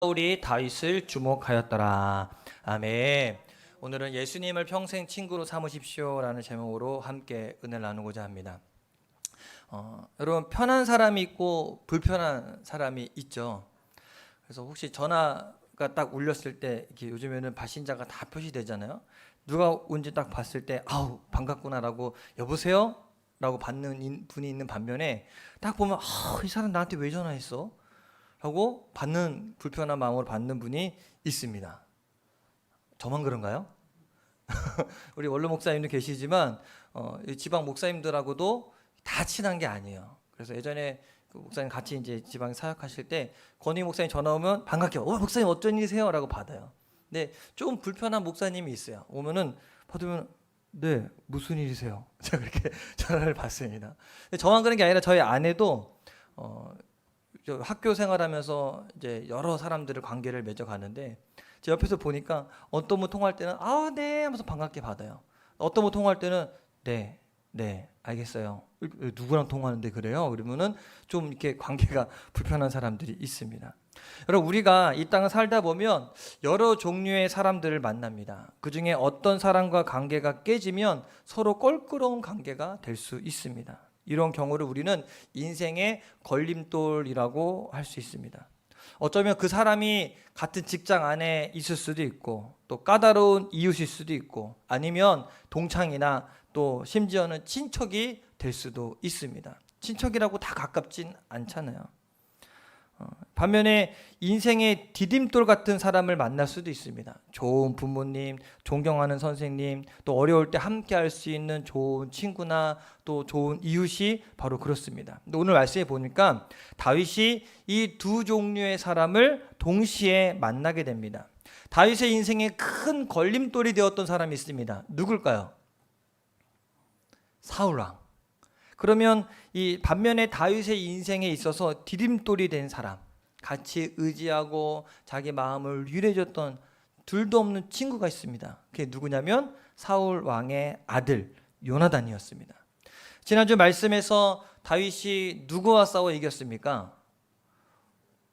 사울이 다윗을 주목하였더라. 아멘. 오늘은 예수님을 평생 친구로 삼으십시오라는 제목으로 함께 은혜를 나누고자 합니다. 여러분, 편한 사람이 있고 불편한 사람이 있죠. 그래서 혹시 전화가 딱 울렸을 때 이렇게 요즘에는 발신자가 다 표시되잖아요. 누가 온지 딱 봤을 때 아우 반갑구나라고 여보세요? 라고 받는 분이 있는 반면에 딱 보면 이 사람 나한테 왜 전화했어? 하고 받는 불편한 마음으로 받는 분이 있습니다. 저만 그런가요? 우리 원로 목사님도 계시지만 지방 목사님들하고도 다 친한 게 아니에요. 그래서 예전에 그 목사님 같이 이제 지방 사역하실 때 권희 목사님 전화 오면 반갑게 목사님 어쩐 일이세요? 라고 받아요. 근데 좀 불편한 목사님이 있어요. 오면은 받으면 네 무슨 일이세요? 제가 그렇게 전화를 받습니다. 근데 저만 그런 게 아니라 저희 아내도 학교 생활하면서 이제 여러 사람들을 관계를 맺어가는데 제 옆에서 보니까 어떤 분 통화할 때는 네 하면서 반갑게 받아요. 어떤 분 통화할 때는 네 알겠어요. 누구랑 통화하는데 그래요? 그러면은 좀 이렇게 관계가 불편한 사람들이 있습니다. 여러분, 우리가 이 땅을 살다 보면 여러 종류의 사람들을 만납니다. 그 중에 어떤 사람과 관계가 깨지면 서로 껄끄러운 관계가 될 수 있습니다. 이런 경우를 우리는 인생의 걸림돌이라고 할 수 있습니다. 어쩌면 그 사람이 같은 직장 안에 있을 수도 있고 또 까다로운 이웃일 수도 있고 아니면 동창이나 또 심지어는 친척이 될 수도 있습니다. 친척이라고 다 가깝진 않잖아요. 반면에 인생의 디딤돌 같은 사람을 만날 수도 있습니다. 좋은 부모님, 존경하는 선생님, 또 어려울 때 함께 할 수 있는 좋은 친구나 또 좋은 이웃이 바로 그렇습니다. 근데 오늘 말씀에 보니까 다윗이 이 두 종류의 사람을 동시에 만나게 됩니다. 다윗의 인생에 큰 걸림돌이 되었던 사람이 있습니다. 누굴까요? 사울왕. 그러면 이 반면에 다윗의 인생에 있어서 디딤돌이 된 사람, 같이 의지하고 자기 마음을 위로해줬던 둘도 없는 친구가 있습니다. 그게 누구냐면 사울 왕의 아들 요나단이었습니다. 지난주 말씀에서 다윗이 누구와 싸워 이겼습니까?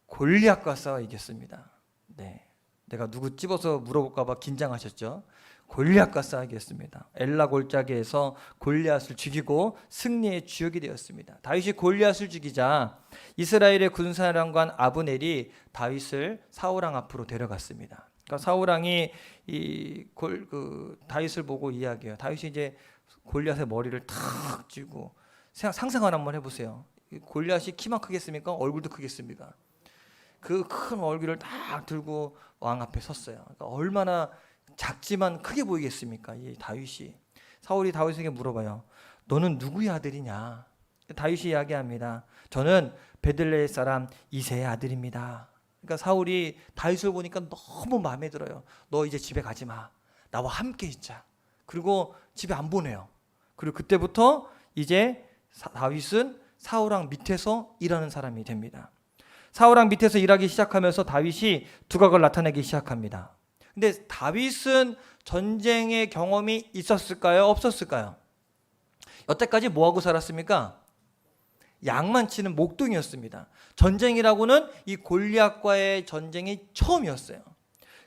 골리앗과 싸워 이겼습니다. 네, 내가 누구 집어서 물어볼까 봐 긴장하셨죠? 골리앗과 싸우겠습니다. 엘라 골짜기에서 골리앗을 죽이고 승리의 주역이 되었습니다. 다윗이 골리앗을 죽이자 이스라엘의 군사령관 아브넬이 다윗을 사울왕 앞으로 데려갔습니다. 그러니까 사울왕이 다윗을 보고 이야기해요. 다윗이 이제 골리앗의 머리를 탁 쥐고 상상을 한번 해보세요. 골리앗이 키만 크겠습니까? 얼굴도 크겠습니까? 그 큰 얼굴을 딱 들고 왕 앞에 섰어요. 그러니까 얼마나 작지만 크게 보이겠습니까? 이 다윗이. 사울이 다윗에게 물어봐요. 너는 누구의 아들이냐? 다윗이 이야기합니다. 저는 베들레헴 사람 이새의 아들입니다. 그러니까 사울이 다윗을 보니까 너무 마음에 들어요. 너 이제 집에 가지 마. 나와 함께 있자. 그리고 집에 안 보내요. 그리고 그때부터 이제 다윗은 사울왕 밑에서 일하는 사람이 됩니다. 사울왕 밑에서 일하기 시작하면서 다윗이 두각을 나타내기 시작합니다. 근데 다윗은 전쟁의 경험이 있었을까요? 없었을까요? 여태까지 뭐하고 살았습니까? 양만 치는 목동이었습니다. 전쟁이라고는 이 골리앗과의 전쟁이 처음이었어요.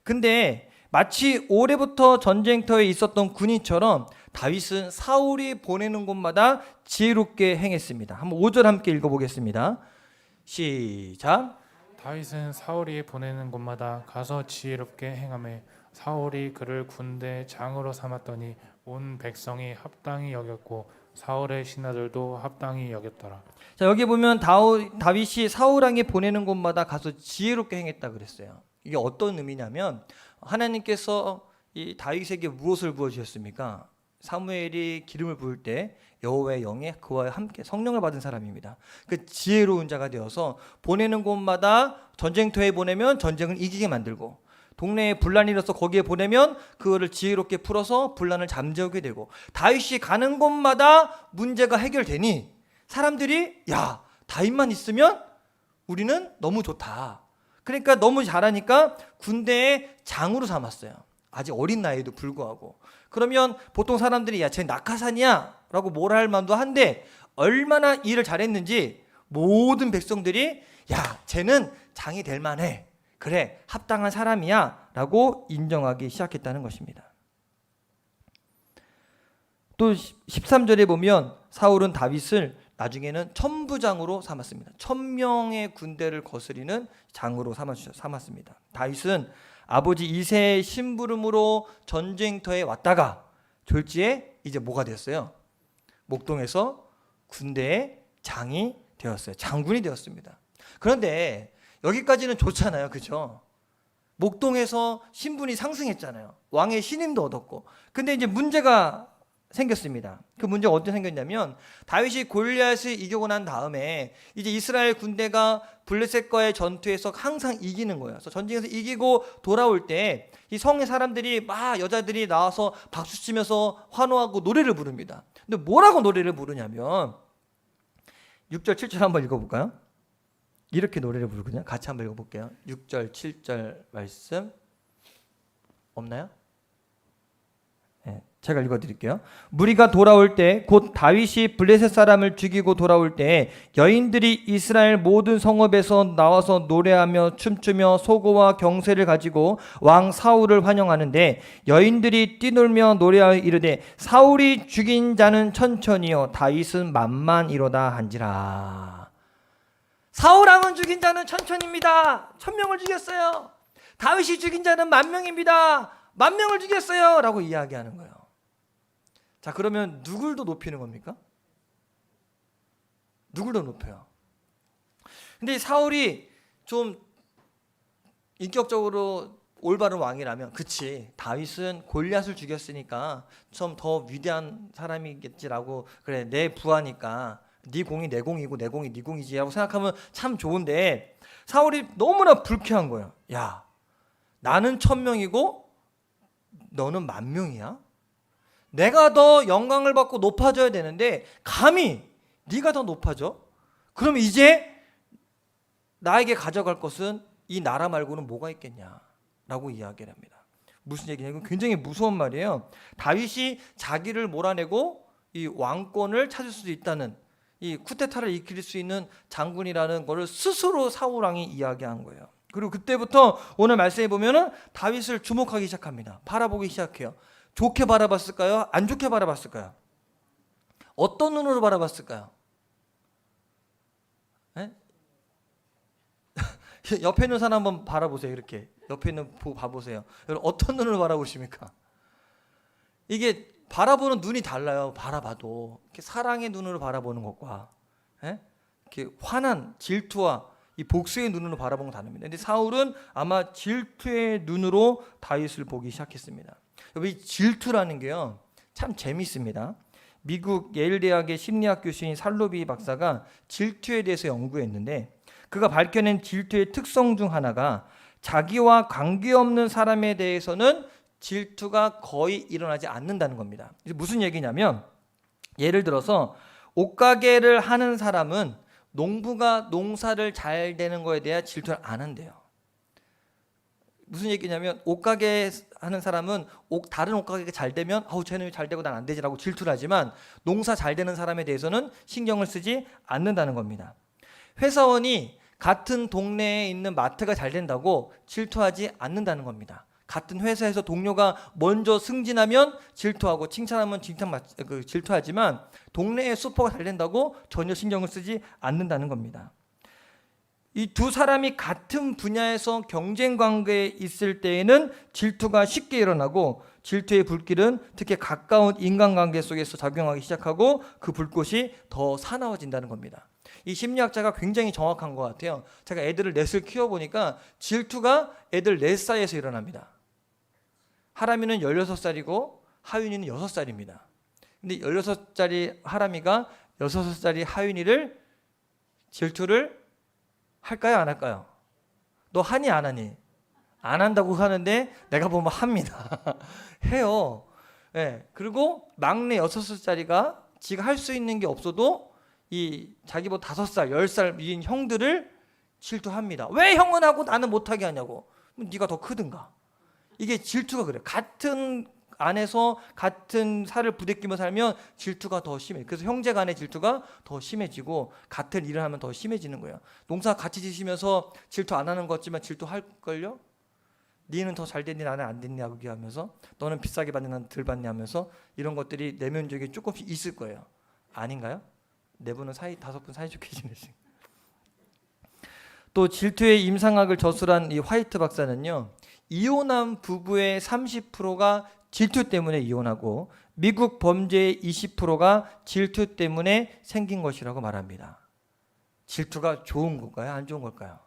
근데 마치 올해부터 전쟁터에 있었던 군인처럼 다윗은 사울이 보내는 곳마다 지혜롭게 행했습니다. 한번 5절 함께 읽어보겠습니다. 시작. 다윗은 사울이 보내는 곳마다 가서 지혜롭게 행하매 사울이 그를 군대 장으로 삼았더니 온 백성이 합당히 여겼고 사울의 신하들도 합당히 여겼더라. 자, 여기 보면 다윗이 사울왕이 보내는 곳마다 가서 지혜롭게 행했다 그랬어요. 이게 어떤 의미냐면 하나님께서 이 다윗에게 무엇을 부어주셨습니까? 사무엘이 기름을 부을 때 여호와의 영이 그와 함께 성령을 받은 사람입니다. 그 지혜로운 자가 되어서 보내는 곳마다 전쟁터에 보내면 전쟁을 이기게 만들고 동네에 분란이 일어서 거기에 보내면 그거를 지혜롭게 풀어서 분란을 잠재우게 되고 다윗이 가는 곳마다 문제가 해결되니 사람들이 야 다윗만 있으면 우리는 너무 좋다. 그러니까 너무 잘하니까 군대의 장으로 삼았어요. 아직 어린 나이에도 불구하고. 그러면 보통 사람들이 야 쟤 낙하산이야 라고 뭐라 할 만도 한데 얼마나 일을 잘했는지 모든 백성들이 야 쟤는 장이 될 만해. 그래, 합당한 사람이야 라고 인정하기 시작했다는 것입니다. 또 13절에 보면 사울은 다윗을 나중에는 천부장으로 삼았습니다. 1000명의 군대를 거스리는 장으로 삼았습니다. 다윗은 아버지 이새의 심부름으로 전쟁터에 왔다가 졸지에 이제 뭐가 됐어요? 목동에서 군대의 장이 되었어요. 장군이 되었습니다. 그런데 여기까지는 좋잖아요. 그죠? 목동에서 신분이 상승했잖아요. 왕의 신임도 얻었고. 근데 이제 문제가 생겼습니다. 그 문제가 어떻게 생겼냐면 다윗이 골리앗을 이기고 난 다음에 이제 이스라엘 군대가 블레셋과의 전투에서 항상 이기는 거예요. 그래서 전쟁에서 이기고 돌아올 때 이 성의 사람들이 막 여자들이 나와서 박수 치면서 환호하고 노래를 부릅니다. 근데 뭐라고 노래를 부르냐면 6절 7절 한번 읽어볼까요? 이렇게 노래를 부르거든요. 같이 한번 읽어볼게요. 6절 7절 말씀 없나요? 네, 제가 읽어드릴게요. 무리가 돌아올 때 곧 다윗이 블레셋 사람을 죽이고 돌아올 때 여인들이 이스라엘 모든 성읍에서 나와서 노래하며 춤추며 소고와 경쇠를 가지고 왕 사울을 환영하는데 여인들이 뛰놀며 노래하여 이르되 사울이 죽인 자는 천천히요 다윗은 만만이로다 한지라. 사울 왕은 죽인 자는 천천입니다. 1000명을 죽였어요. 다윗이 죽인 자는 10,000명입니다. 10,000명을 죽였어요 라고 이야기하는 거예요. 자, 그러면 누굴 더 높이는 겁니까? 누굴 더 높여요? 근데 사울이 좀 인격적으로 올바른 왕이라면 그치, 다윗은 골리앗을 죽였으니까 좀 더 위대한 사람이겠지라고, 그래 내 부하니까 네 공이 내 공이고 내 공이 네 공이지 라고 생각하면 참 좋은데 사울이 너무나 불쾌한 거예요. 야, 나는 1000명이고 너는 10,000명이야? 내가 더 영광을 받고 높아져야 되는데 감히 네가 더 높아져? 그럼 이제 나에게 가져갈 것은 이 나라 말고는 뭐가 있겠냐라고 이야기를 합니다. 무슨 얘기냐면 굉장히 무서운 말이에요. 다윗이 자기를 몰아내고 이 왕권을 찾을 수도 있다는, 이 쿠데타를 일으킬 수 있는 장군이라는 것을 스스로 사울 왕이 이야기한 거예요. 그리고 그때부터 오늘 말씀해 보면은 다윗을 주목하기 시작합니다. 바라보기 시작해요. 좋게 바라봤을까요? 안 좋게 바라봤을까요? 어떤 눈으로 바라봤을까요? 네? 옆에 있는 사람 한번 바라보세요. 이렇게 옆에 있는 보고 봐보세요. 여러분 어떤 눈으로 바라보십니까? 이게 바라보는 눈이 달라요. 바라봐도 이렇게 사랑의 눈으로 바라보는 것과 이렇게 화난 질투와 이 복수의 눈으로 바라보는 건 다릅니다. 근데 사울은 아마 질투의 눈으로 다윗을 보기 시작했습니다. 여러분 이 질투라는 게요 참 재미있습니다. 미국 예일 대학의 심리학 교수인 살로비 박사가 질투에 대해서 연구했는데 그가 밝혀낸 질투의 특성 중 하나가 자기와 관계없는 사람에 대해서는 질투가 거의 일어나지 않는다는 겁니다. 무슨 얘기냐면 예를 들어서 옷가게를 하는 사람은 농부가 농사를 잘 되는 거에 대해 질투를 안 한대요. 무슨 얘기냐면 옷가게 하는 사람은 다른 옷가게가 잘 되면 쟤는 잘 되고 난 안 되지라고 질투를 하지만 농사 잘 되는 사람에 대해서는 신경을 쓰지 않는다는 겁니다. 회사원이 같은 동네에 있는 마트가 잘 된다고 질투하지 않는다는 겁니다. 같은 회사에서 동료가 먼저 승진하면 질투하고 칭찬하면 질투하지만 동네의 슈퍼가 잘 된다고 전혀 신경을 쓰지 않는다는 겁니다. 이 두 사람이 같은 분야에서 경쟁 관계에 있을 때에는 질투가 쉽게 일어나고 질투의 불길은 특히 가까운 인간관계 속에서 작용하기 시작하고 그 불꽃이 더 사나워진다는 겁니다. 이 심리학자가 굉장히 정확한 것 같아요. 제가 애들을 넷을 키워보니까 질투가 애들 넷 사이에서 일어납니다. 하람이는 16살이고 하윤이는 6살입니다. 근데 16살짜리 하람이가 6살짜리 하윤이를 질투를 할까요? 안 할까요? 너 하니 안 하니? 안 한다고 하는데 내가 보면 합니다. 해요. 네. 그리고 막내 6살짜리가 지가 할 수 있는 게 없어도 이 자기보다 5살, 10살 위인 형들을 질투합니다. 왜 형은 하고 나는 못하게 하냐고. 네가 더 크든가. 이게 질투가 그래요. 같은 안에서 같은 살을 부대끼며 살면 질투가 더 심해. 그래서 형제 간의 질투가 더 심해지고 같은 일을 하면 더 심해지는 거예요. 농사 같이 지시면서 질투 안 하는 것 같지만 질투할걸요? 니는 더 잘 됐니 나는 안 됐니 하면서 너는 비싸게 받니 나는 덜 받니 하면서 이런 것들이 내면적에 조금씩 있을 거예요. 아닌가요? 네 분은 다섯 분 사이좋게 지내시고. 또 질투의 임상학을 저술한 이 화이트 박사는요, 이혼한 부부의 30%가 질투 때문에 이혼하고 미국 범죄의 20%가 질투 때문에 생긴 것이라고 말합니다. 질투가 좋은 걸까요? 안 좋은 걸까요?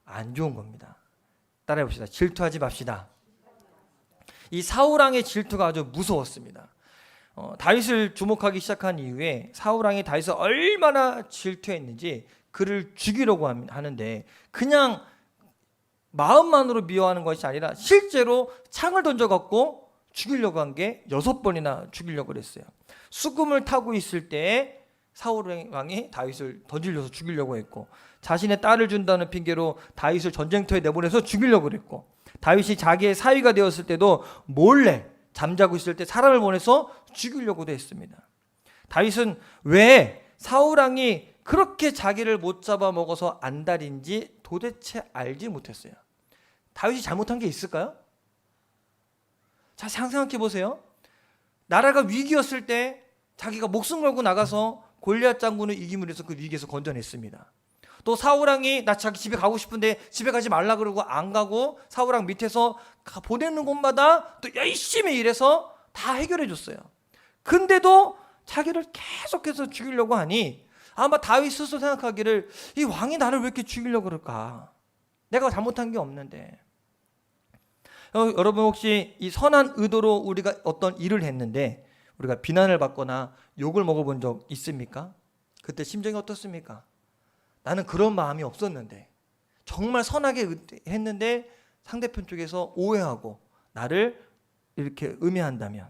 안 좋은 겁니다. 따라해 봅시다. 질투하지 맙시다. 이 사울왕의 질투가 아주 무서웠습니다. 다윗을 주목하기 시작한 이후에 사울왕이 다윗을 얼마나 질투했는지 그를 죽이려고 하는데 그냥 마음만으로 미워하는 것이 아니라 실제로 창을 던져갖고 죽이려고 한 게 6번이나 죽이려고 그랬어요. 수금을 타고 있을 때 사울왕이 다윗을 던지려서 죽이려고 했고 자신의 딸을 준다는 핑계로 다윗을 전쟁터에 내보내서 죽이려고 그랬고 다윗이 자기의 사위가 되었을 때도 몰래 잠자고 있을 때 사람을 보내서 죽이려고도 했습니다. 다윗은 왜 사울왕이 그렇게 자기를 못 잡아먹어서 안달인지 도대체 알지 못했어요. 다윗이 잘못한 게 있을까요? 자, 생각해 보세요. 나라가 위기였을 때 자기가 목숨 걸고 나가서 골리앗 장군을 이김으로 해서 그 위기에서 건져냈습니다. 또 사울왕이 나 자기 집에 가고 싶은데 집에 가지 말라 그러고 안 가고 사울왕 밑에서 보내는 곳마다 또 열심히 일해서 다 해결해 줬어요. 근데도 자기를 계속해서 죽이려고 하니 아마 다윗 스스로 생각하기를 이 왕이 나를 왜 이렇게 죽이려고 그럴까? 내가 잘못한 게 없는데. 여러분 혹시 이 선한 의도로 우리가 어떤 일을 했는데 우리가 비난을 받거나 욕을 먹어본 적 있습니까? 그때 심정이 어떻습니까? 나는 그런 마음이 없었는데 정말 선하게 했는데 상대편 쪽에서 오해하고 나를 이렇게 음해한다면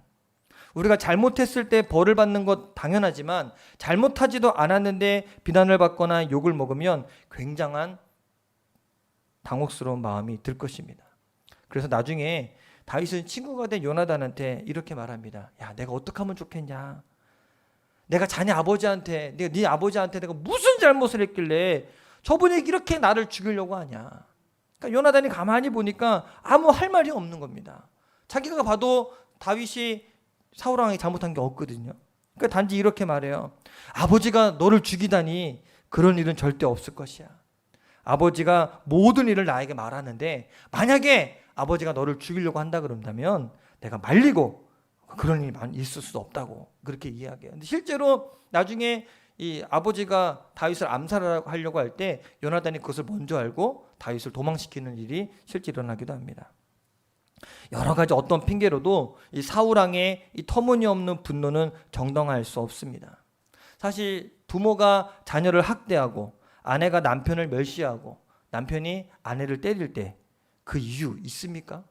우리가 잘못했을 때 벌을 받는 것 당연하지만 잘못하지도 않았는데 비난을 받거나 욕을 먹으면 굉장한 당혹스러운 마음이 들 것입니다. 그래서 나중에 다윗은 친구가 된 요나단한테 이렇게 말합니다. 야, 내가 어떻게 하면 좋겠냐? 내가 자네 아버지한테, 네 아버지한테 내가 무슨 잘못을 했길래 저분이 이렇게 나를 죽이려고 하냐? 그러니까 요나단이 가만히 보니까 아무 할 말이 없는 겁니다. 자기가 봐도 다윗이 사울왕이 잘못한 게 없거든요. 그러니까 단지 이렇게 말해요. 아버지가 너를 죽이다니 그런 일은 절대 없을 것이야. 아버지가 모든 일을 나에게 말하는데 만약에 아버지가 너를 죽이려고 한다 그런다면 내가 말리고 그런 일이 있을 수도 없다고 그렇게 이야기해요. 근데 실제로 나중에 이 아버지가 다윗을 암살하려고 할 때 요나단이 그것을 먼저 알고 다윗을 도망시키는 일이 실제 일어나기도 합니다. 여러 가지 어떤 핑계로도 이 사울왕의 이 터무니없는 분노는 정당화할 수 없습니다. 사실 부모가 자녀를 학대하고 아내가 남편을 멸시하고 남편이 아내를 때릴 때 그 이유 있습니까?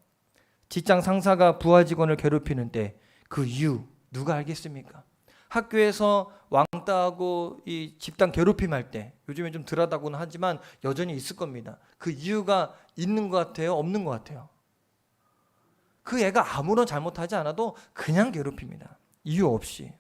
직장 상사가 부하 직원을 괴롭히는 때 그 이유 누가 알겠습니까? 학교에서 왕따하고 이 집단 괴롭힘할 때 요즘에 좀 덜하다고는 하지만 여전히 있을 겁니다. 그 이유가 있는 것 같아요? 없는 것 같아요? 그 애가 아무런 잘못하지 않아도 그냥 괴롭힙니다. 이유 없이.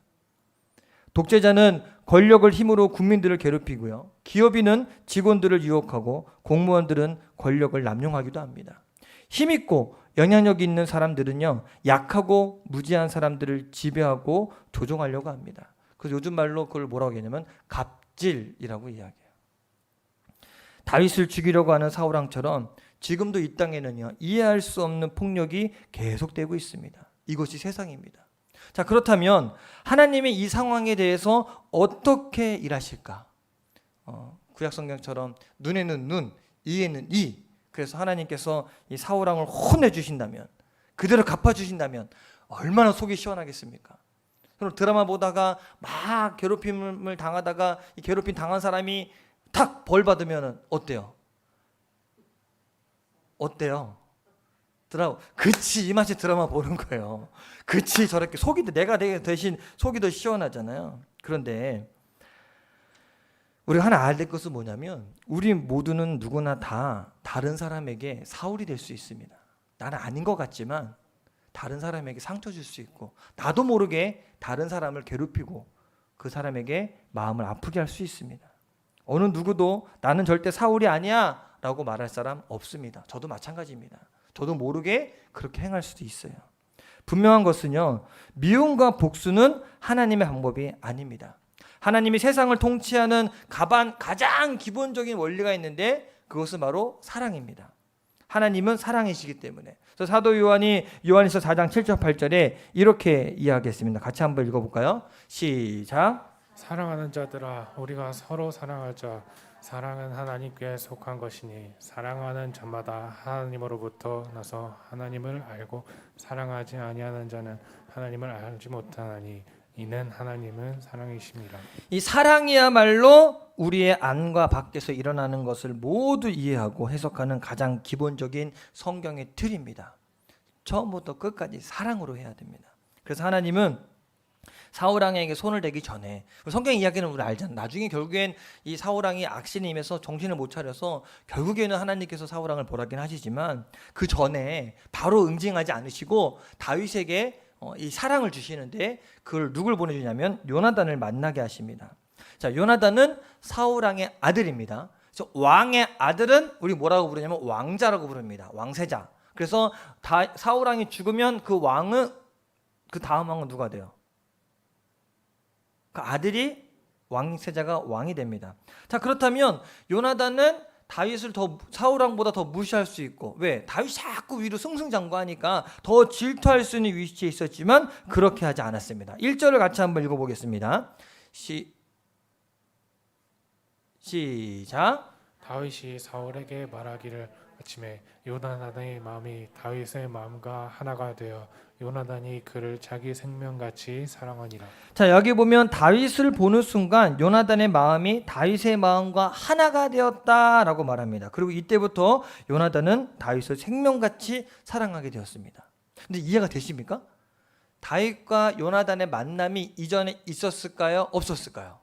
독재자는 권력을 힘으로 국민들을 괴롭히고요. 기업인은 직원들을 유혹하고 공무원들은 권력을 남용하기도 합니다. 힘있고 영향력 있는 사람들은요, 약하고 무지한 사람들을 지배하고 조종하려고 합니다. 그래서 요즘 말로 그걸 뭐라고 하냐면 갑질이라고 이야기해요. 다윗을 죽이려고 하는 사울왕처럼 지금도 이 땅에는요, 이해할 수 없는 폭력이 계속되고 있습니다. 이것이 세상입니다. 자, 그렇다면 하나님의 이 상황에 대해서 어떻게 일하실까? 구약성경처럼 눈에는 눈, 이에는 이. 그래서 하나님께서 이 사울왕을 혼내주신다면, 그대로 갚아주신다면 얼마나 속이 시원하겠습니까? 그럼 드라마 보다가 막 괴롭힘을 당하다가 이 괴롭힘 당한 사람이 탁 벌 받으면 어때요? 어때요? 그치, 이 맛에 드라마 보는 거예요. 그치, 저렇게 내가 대신 속이 더 시원하잖아요. 그런데 우리가 하나 알야 될 것은 뭐냐면 우리 모두는 누구나 다 다른 사람에게 사울이 될 수 있습니다. 나는 아닌 것 같지만 다른 사람에게 상처 줄 수 있고 나도 모르게 다른 사람을 괴롭히고 그 사람에게 마음을 아프게 할 수 있습니다. 어느 누구도 나는 절대 사울이 아니야 라고 말할 사람 없습니다. 저도 마찬가지입니다. 저도 모르게 그렇게 행할 수도 있어요. 분명한 것은요, 미움과 복수는 하나님의 방법이 아닙니다. 하나님이 세상을 통치하는 가장 기본적인 원리가 있는데 그것은 바로 사랑입니다. 하나님은 사랑이시기 때문에. 그래서 사도 요한이 요한일서 4장 7절 8절에 이렇게 이야기했습니다. 같이 한번 읽어볼까요? 시작. 사랑하는 자들아 우리가 서로 사랑하자. 사랑은 하나님께 속한 것이니 사랑하는 자마다 하나님으로부터 나서 하나님을 알고 사랑하지 아니하는 자는 하나님을 알지 못하나니 이는 하나님은 사랑이심이라. 이 사랑이야말로 우리의 안과 밖에서 일어나는 것을 모두 이해하고 해석하는 가장 기본적인 성경의 틀입니다. 처음부터 끝까지 사랑으로 해야 됩니다. 그래서 하나님은 사울왕에게 손을 대기 전에, 성경 이야기는 우리 알잖아요. 나중에 결국엔 이 사울왕이 악신에 임해서 정신을 못 차려서 결국에는 하나님께서 사울왕을 벌하긴 하시지만 그 전에 바로 응징하지 않으시고 다윗에게 이 사랑을 주시는데 그걸 누굴 보내주냐면 요나단을 만나게 하십니다. 자, 요나단은 사울왕의 아들입니다. 그래서 왕의 아들은 우리 뭐라고 부르냐면 왕자라고 부릅니다. 왕세자. 그래서 사울왕이 죽으면 그 왕은, 그 다음 왕은 누가 돼요? 그 아들이 왕세자가 왕이 됩니다. 자, 그렇다면 요나단은 다윗을 사울왕보다 더 무시할 수 있고, 왜? 다윗이 자꾸 위로 승승장구하니까 더 질투할 수 있는 위치에 있었지만 그렇게 하지 않았습니다. 1절을 같이 한번 읽어보겠습니다. 시작. 다윗이 사울에게 말하기를 아침에 요나단의 마음이 다윗의 마음과 하나가 되어 요나단이 그를 자기 생명같이 사랑하니라. 자, 여기 보면 다윗을 보는 순간 요나단의 마음이 다윗의 마음과 하나가 되었다라고 말합니다. 그리고 이때부터 요나단은 다윗을 생명같이 사랑하게 되었습니다. 근데 이해가 되십니까? 다윗과 요나단의 만남이 이전에 있었을까요? 없었을까요?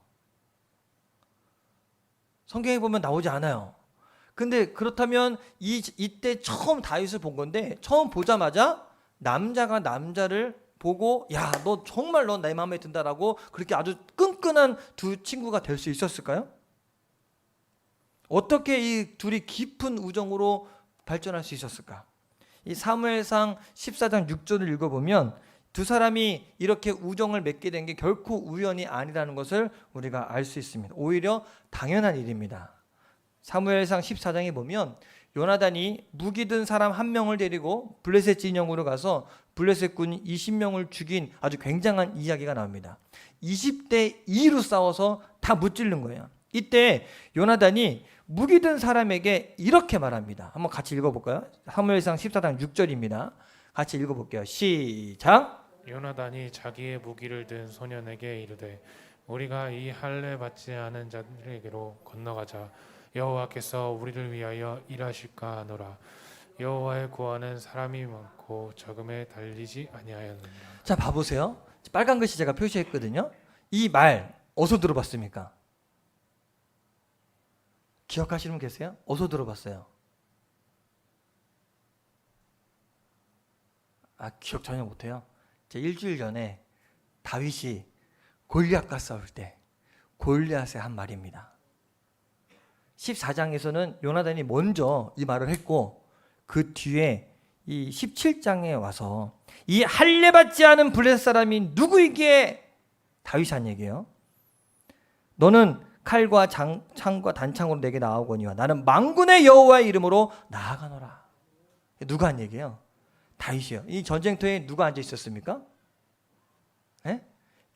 성경에 보면 나오지 않아요. 근데 그렇다면 이때 처음 다윗을 본 건데, 처음 보자마자 남자가 남자를 보고 야, 너 정말 너 내 마음에 든다라고 그렇게 아주 끈끈한 두 친구가 될 수 있었을까요? 어떻게 이 둘이 깊은 우정으로 발전할 수 있었을까? 이 사무엘상 14장 6절을 읽어보면 두 사람이 이렇게 우정을 맺게 된 게 결코 우연이 아니라는 것을 우리가 알 수 있습니다. 오히려 당연한 일입니다. 사무엘상 14장에 보면 요나단이 무기 든 사람 한 명을 데리고 블레셋 진영으로 가서 블레셋 군 20명을 죽인 아주 굉장한 이야기가 나옵니다. 20대 2로 싸워서 다 무찌른 거예요. 이때 요나단이 무기 든 사람에게 이렇게 말합니다. 한번 같이 읽어볼까요? 사무엘상 14장 6절입니다. 같이 읽어볼게요. 시작. 요나단이 자기의 무기를 든 소년에게 이르되 우리가 이 할례 받지 않은 자들에게로 건너가자. 여호와께서 우리를 위하여 일하실까 하노라. 여호와의 구원은 사람이 많고 적음에 달리지 아니하였느니라. 자, 봐보세요. 빨간 글씨 제가 표시했거든요. 이 말 어디서 들어봤습니까? 기억하시는 분 계세요? 어디서 들어봤어요? 기억 전혀 못해요. 제 일주일 전에 다윗이 골리앗과 싸울 때 골리앗의 한 말입니다. 14장에서는 요나단이 먼저 이 말을 했고 그 뒤에 이 17장에 와서 이 할례 받지 않은 블레셋 사람이 누구이기에 다윗이 한 얘기예요. 너는 칼과 창과 단창으로 내게 나아오거니와 나는 만군의 여호와의 이름으로 나아가노라. 누가 한 얘기예요? 다윗이요. 이 전쟁터에 누가 앉아 있었습니까?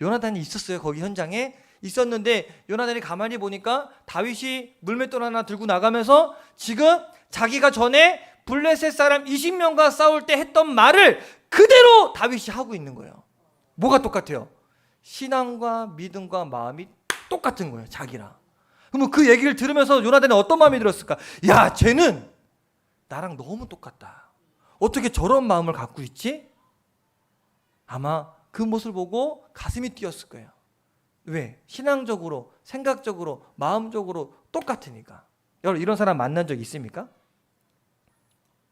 요나단이 있었어요. 거기 현장에 있었는데 요나단이 가만히 보니까 다윗이 물맷돌 하나 들고 나가면서 지금 자기가 전에 블레셋 사람 20명과 싸울 때 했던 말을 그대로 다윗이 하고 있는 거예요. 뭐가 똑같아요? 신앙과 믿음과 마음이 똑같은 거예요. 자기랑. 그러면 그 얘기를 들으면서 요나단이 어떤 마음이 들었을까? 야, 쟤는 나랑 너무 똑같다. 어떻게 저런 마음을 갖고 있지? 아마 그 모습을 보고 가슴이 뛰었을 거예요. 왜? 신앙적으로, 생각적으로, 마음적으로 똑같으니까. 여러분 이런 사람 만난 적 있습니까?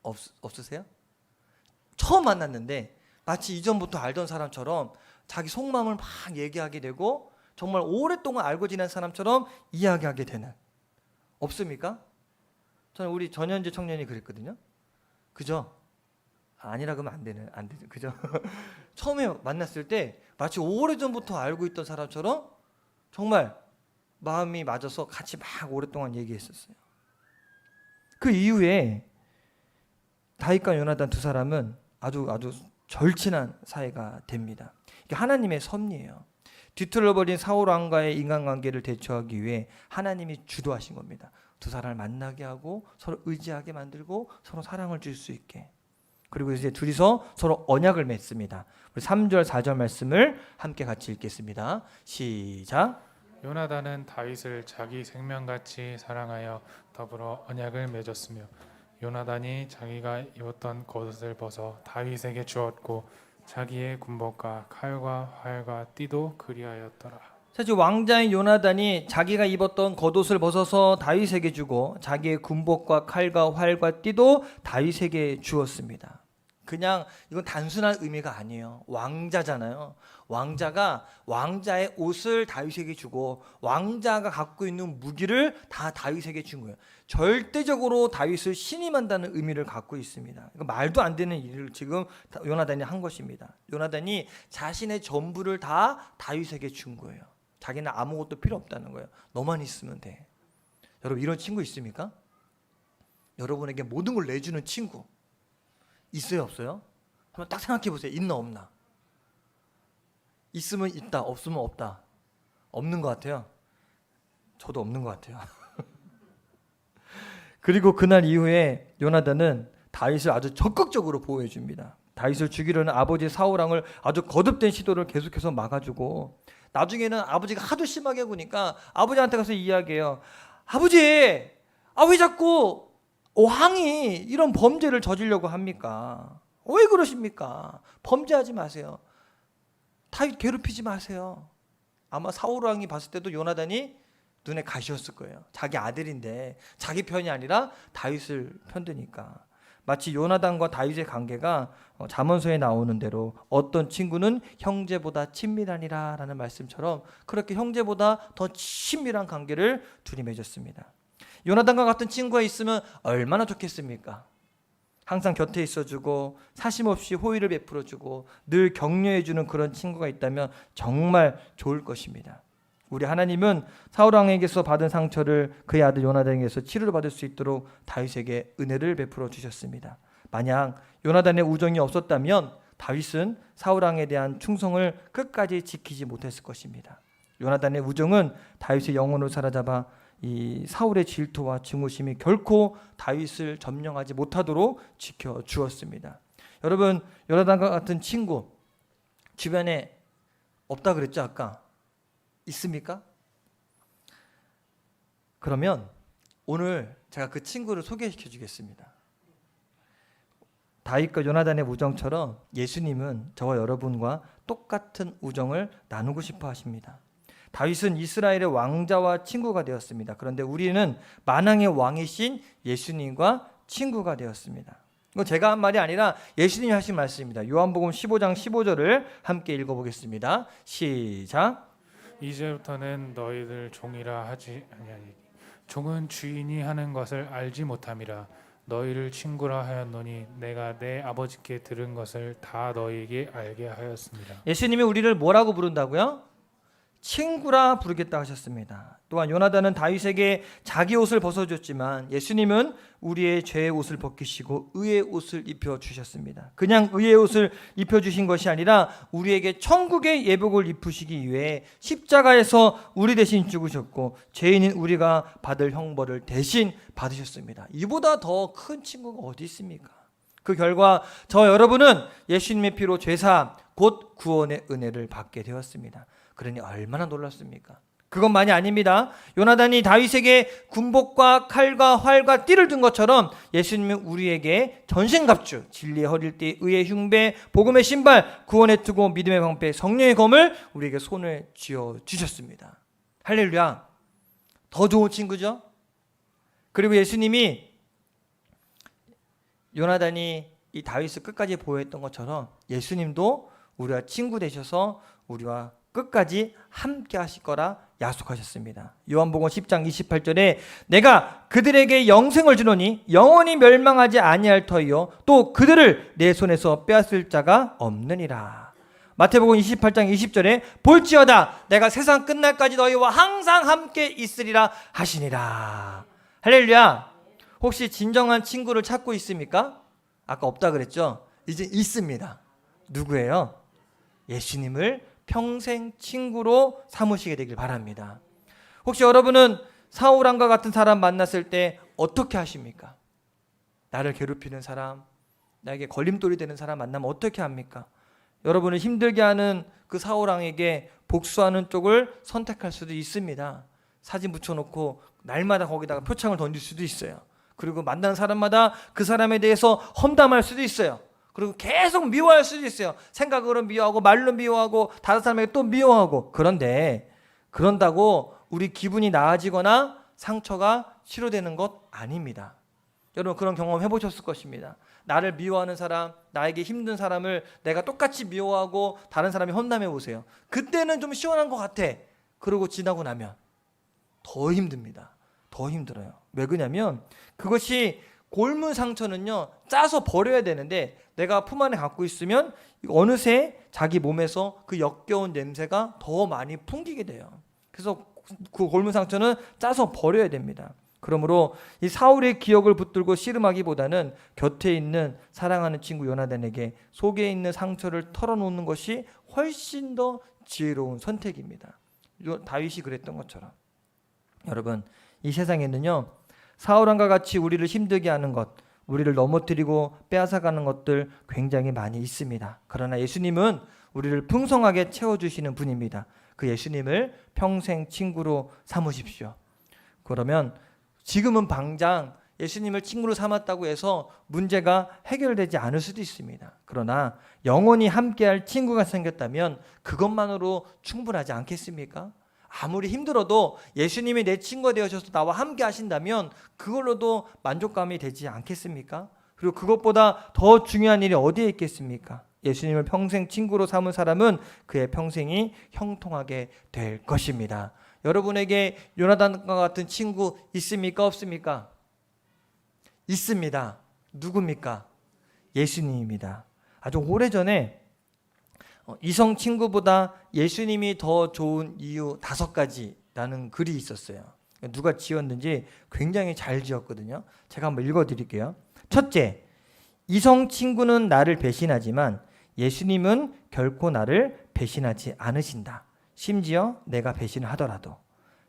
없으세요? 처음 만났는데 마치 이전부터 알던 사람처럼 자기 속마음을 막 얘기하게 되고 정말 오랫동안 알고 지낸 사람처럼 이야기하게 되는, 없습니까? 저는 우리 전현재 청년이 그랬거든요. 그죠? 아니라 그러면 안 되죠. 그죠? 처음에 만났을 때 마치 오래전부터 알고 있던 사람처럼 정말 마음이 맞아서 같이 막 오랫동안 얘기했었어요. 그 이후에 다윗과 요나단 두 사람은 아주 절친한 사이가 됩니다. 이게 하나님의 섭리예요. 뒤틀어버린 사울 왕과의 인간관계를 대처하기 위해 하나님이 주도하신 겁니다. 두 사람을 만나게 하고 서로 의지하게 만들고 서로 사랑을 줄 수 있게. 그리고 이제 둘이서 서로 언약을 맺습니다. 우리 3절 4절 말씀을 함께 같이 읽겠습니다. 시작. 요나단은 다윗을 자기 생명같이 사랑하여 더불어 언약을 맺었으며 요나단이 자기가 입었던 겉옷을 벗어 다윗에게 주었고 자기의 군복과 칼과 활과 띠도 그리하였더라. 사실 왕자인 요나단이 자기가 입었던 겉옷을 벗어서 다윗에게 주고 자기의 군복과 칼과 활과 띠도 다윗에게 주었습니다. 그냥 이건 단순한 의미가 아니에요. 왕자잖아요. 왕자가 왕자의 옷을 다윗에게 주고 왕자가 갖고 있는 무기를 다 다윗에게 준 거예요. 절대적으로 다윗을 신임한다는 의미를 갖고 있습니다. 이거 말도 안 되는 일을 지금 요나단이 한 것입니다. 요나단이 자신의 전부를 다 다윗에게 준 거예요. 자기는 아무것도 필요 없다는 거예요. 너만 있으면 돼. 여러분 이런 친구 있습니까? 여러분에게 모든 걸 내주는 친구 있어요, 없어요? 한번 딱 생각해 보세요. 있나 없나? 있으면 있다, 없으면 없다. 없는 것 같아요. 저도 없는 것 같아요. 그리고 그날 이후에 요나단은 다윗을 아주 적극적으로 보호해 줍니다. 다윗을 죽이려는 아버지 사울 왕을 아주 거듭된 시도를 계속해서 막아주고, 나중에는 아버지가 하도 심하게 구니까 아버지한테 가서 이야기해요. 아버지, 왜 자꾸 왕이 이런 범죄를 저지르려고 합니까? 왜 그러십니까? 범죄하지 마세요. 다윗 괴롭히지 마세요. 아마 사울 왕이 봤을 때도 요나단이 눈에 가시였을 거예요. 자기 아들인데 자기 편이 아니라 다윗을 편드니까. 마치 요나단과 다윗의 관계가 잠언서에 나오는 대로 어떤 친구는 형제보다 친밀하니라 라는 말씀처럼 그렇게 형제보다 더 친밀한 관계를 둘이 맺었습니다. 요나단과 같은 친구가 있으면 얼마나 좋겠습니까? 항상 곁에 있어주고 사심없이 호의를 베풀어주고 늘 격려해주는 그런 친구가 있다면 정말 좋을 것입니다. 우리 하나님은 사울 왕에게서 받은 상처를 그의 아들 요나단에게서 치료를 받을 수 있도록 다윗에게 은혜를 베풀어 주셨습니다. 만약 요나단의 우정이 없었다면 다윗은 사울 왕에 대한 충성을 끝까지 지키지 못했을 것입니다. 요나단의 우정은 다윗의 영혼을 사로잡아 이 사울의 질투와 증오심이 결코 다윗을 점령하지 못하도록 지켜 주었습니다. 여러분, 요나단과 같은 친구 주변에 없다 그랬죠 아까? 있습니까? 그러면 오늘 제가 그 친구를 소개시켜 주겠습니다. 다윗과 요나단의 우정처럼 예수님은 저와 여러분과 똑같은 우정을 나누고 싶어 하십니다. 다윗은 이스라엘의 왕자와 친구가 되었습니다. 그런데 우리는 만왕의 왕이신 예수님과 친구가 되었습니다. 이건 제가 한 말이 아니라 예수님이 하신 말씀입니다. 요한복음 15장 15절을 함께 읽어보겠습니다. 시작. 이제부터는 너희들 종이라 하지 아니하니 종은 주인이 하는 것을 알지 못함이라. 너희를 친구라 하였노니 내가 내 아버지께 들은 것을 다 너희에게 알게 하였습니다. 예수님이 우리를 뭐라고 부른다고요? 친구라 부르겠다 하셨습니다. 또한 요나단은 다윗에게 자기 옷을 벗어줬지만 예수님은 우리의 죄의 옷을 벗기시고 의의 옷을 입혀주셨습니다. 그냥 의의 옷을 입혀주신 것이 아니라 우리에게 천국의 예복을 입히시기 위해 십자가에서 우리 대신 죽으셨고 죄인인 우리가 받을 형벌을 대신 받으셨습니다. 이보다 더 큰 친구가 어디 있습니까? 그 결과 저 여러분은 예수님의 피로 죄사함 곧 구원의 은혜를 받게 되었습니다. 그러니 얼마나 놀랐습니까? 그것만이 아닙니다. 요나단이 다윗에게 군복과 칼과 활과 띠를 준 것처럼 예수님은 우리에게 전신갑주, 진리의 허리띠, 의의 흉배, 복음의 신발, 구원의 투고, 믿음의 방패, 성령의 검을 우리에게 손을 쥐어 주셨습니다. 할렐루야. 더 좋은 친구죠? 그리고 예수님이 요나단이 이 다윗을 끝까지 보호했던 것처럼 예수님도 우리와 친구 되셔서 우리와 끝까지 함께 하실 거라 약속하셨습니다. 요한복음 10장 28절에 내가 그들에게 영생을 주노니 영원히 멸망하지 아니할 터이요 또 그들을 내 손에서 빼앗을 자가 없느니라. 마태복음 28장 20절에 볼지어다 내가 세상 끝날까지 너희와 항상 함께 있으리라 하시니라. 할렐루야. 혹시 진정한 친구를 찾고 있습니까? 아까 없다 그랬죠? 이제 있습니다. 누구예요? 예수님을 평생 친구로 삼으시게 되길 바랍니다. 혹시 여러분은 사울왕과 같은 사람 만났을 때 어떻게 하십니까? 나를 괴롭히는 사람, 나에게 걸림돌이 되는 사람 만나면 어떻게 합니까? 여러분을 힘들게 하는 그 사울왕에게 복수하는 쪽을 선택할 수도 있습니다. 사진 붙여놓고 날마다 거기다가 표창을 던질 수도 있어요. 그리고 만나는 사람마다 그 사람에 대해서 험담할 수도 있어요. 그리고 계속 미워할 수도 있어요. 생각으로 미워하고 말로 미워하고 다른 사람에게 또 미워하고. 그런데 그런다고 우리 기분이 나아지거나 상처가 치료되는 것 아닙니다. 여러분 그런 경험 해보셨을 것입니다. 나를 미워하는 사람, 나에게 힘든 사람을 내가 똑같이 미워하고 다른 사람이 험담해 보세요. 그때는 좀 시원한 것 같아. 그러고 지나고 나면 더 힘듭니다. 더 힘들어요. 왜 그러냐면 그것이 골문 상처는요 짜서 버려야 되는데 내가 품 안에 갖고 있으면 어느새 자기 몸에서 그 역겨운 냄새가 더 많이 풍기게 돼요. 그래서 그 골문 상처는 짜서 버려야 됩니다. 그러므로 이 사울의 기억을 붙들고 씨름하기보다는 곁에 있는 사랑하는 친구 요나단에게 속에 있는 상처를 털어놓는 것이 훨씬 더 지혜로운 선택입니다. 다윗이 그랬던 것처럼 여러분 이 세상에는요 사울왕과 같이 우리를 힘들게 하는 것, 우리를 넘어뜨리고 빼앗아가는 것들 굉장히 많이 있습니다. 그러나 예수님은 우리를 풍성하게 채워주시는 분입니다. 그 예수님을 평생 친구로 삼으십시오. 그러면 지금은 당장 예수님을 친구로 삼았다고 해서 문제가 해결되지 않을 수도 있습니다. 그러나 영원히 함께할 친구가 생겼다면 그것만으로 충분하지 않겠습니까? 아무리 힘들어도 예수님이 내 친구가 되어셔서 나와 함께 하신다면 그걸로도 만족감이 되지 않겠습니까? 그리고 그것보다 더 중요한 일이 어디에 있겠습니까? 예수님을 평생 친구로 삼은 사람은 그의 평생이 형통하게 될 것입니다. 여러분에게 요나단과 같은 친구 있습니까? 없습니까? 있습니다. 누굽니까? 예수님입니다. 아주 오래전에 이성 친구보다 예수님이 더 좋은 이유 5가지라는 글이 있었어요. 누가 지었는지 굉장히 잘 지었거든요. 제가 한번 읽어드릴게요. 첫째, 이성 친구는 나를 배신하지만 예수님은 결코 나를 배신하지 않으신다. 심지어 내가 배신을 하더라도.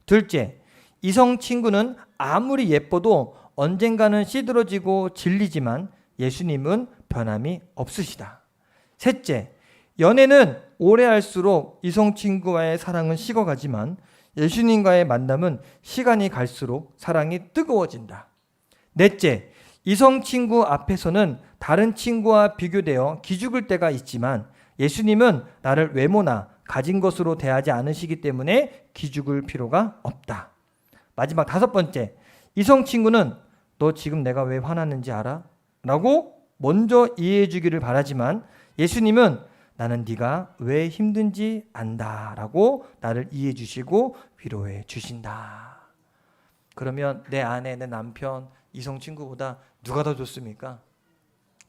둘째, 이성 친구는 아무리 예뻐도 언젠가는 시들어지고 질리지만 예수님은 변함이 없으시다. 셋째, 연애는 오래 할수록 이성 친구와의 사랑은 식어가지만 예수님과의 만남은 시간이 갈수록 사랑이 뜨거워진다. 넷째, 이성 친구 앞에서는 다른 친구와 비교되어 기죽을 때가 있지만 예수님은 나를 외모나 가진 것으로 대하지 않으시기 때문에 기죽을 필요가 없다. 마지막 5번째, 이성 친구는 너 지금 내가 왜 화났는지 알아? 라고 먼저 이해해 주기를 바라지만 예수님은 나는 네가 왜 힘든지 안다 라고 나를 이해해 주시고 위로해 주신다. 그러면 내 아내, 내 남편, 이성 친구보다 누가 더 좋습니까?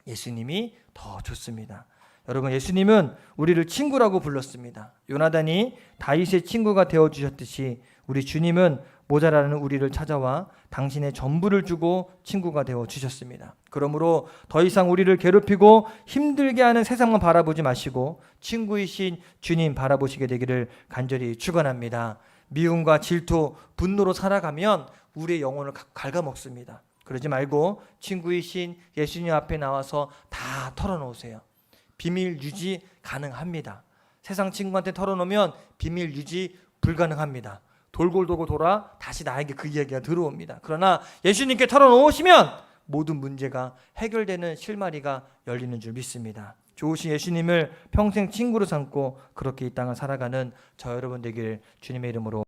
예수님이 더 좋습니다. 여러분 예수님은 우리를 친구라고 불렀습니다. 요나단이 다윗의 친구가 되어주셨듯이 우리 주님은 모자라는 우리를 찾아와 당신의 전부를 주고 친구가 되어주셨습니다. 그러므로 더 이상 우리를 괴롭히고 힘들게 하는 세상만 바라보지 마시고 친구이신 주님 바라보시게 되기를 간절히 축원합니다. 미움과 질투, 분노로 살아가면 우리의 영혼을 갉아먹습니다. 그러지 말고 친구이신 예수님 앞에 나와서 다 털어놓으세요. 비밀 유지 가능합니다. 세상 친구한테 털어놓으면 비밀 유지 불가능합니다. 돌고 돌아 다시 나에게 그 이야기가 들어옵니다. 그러나 예수님께 털어놓으시면 모든 문제가 해결되는 실마리가 열리는 줄 믿습니다. 좋으신 예수님을 평생 친구로 삼고 그렇게 이 땅을 살아가는 저 여러분 되길 주님의 이름으로